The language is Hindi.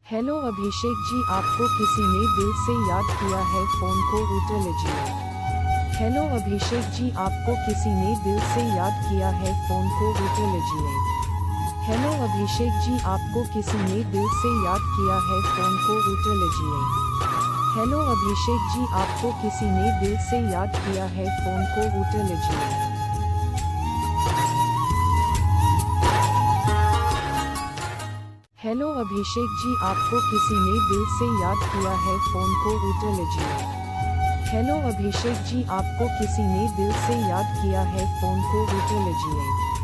हेलो अभिषेक जी, आपको किसी ने दिल से याद किया है, फोन को उठा लीजिए। हेलो अभिषेक जी, आपको किसी ने दिल से याद किया है, फोन को उठा लीजिए। हेलो अभिषेक जी, आपको किसी ने दिल से याद किया है, फोन को उठा लीजिए। हेलो अभिषेक जी, आपको किसी ने दिल से याद किया है, फोन को उठा लीजिए। हेलो अभिषेक जी, आपको किसी ने दिल से याद किया है, फोन को उठा लीजिए। हेलो अभिषेक जी, आपको किसी ने दिल से याद किया है, फोन को उठा लीजिए।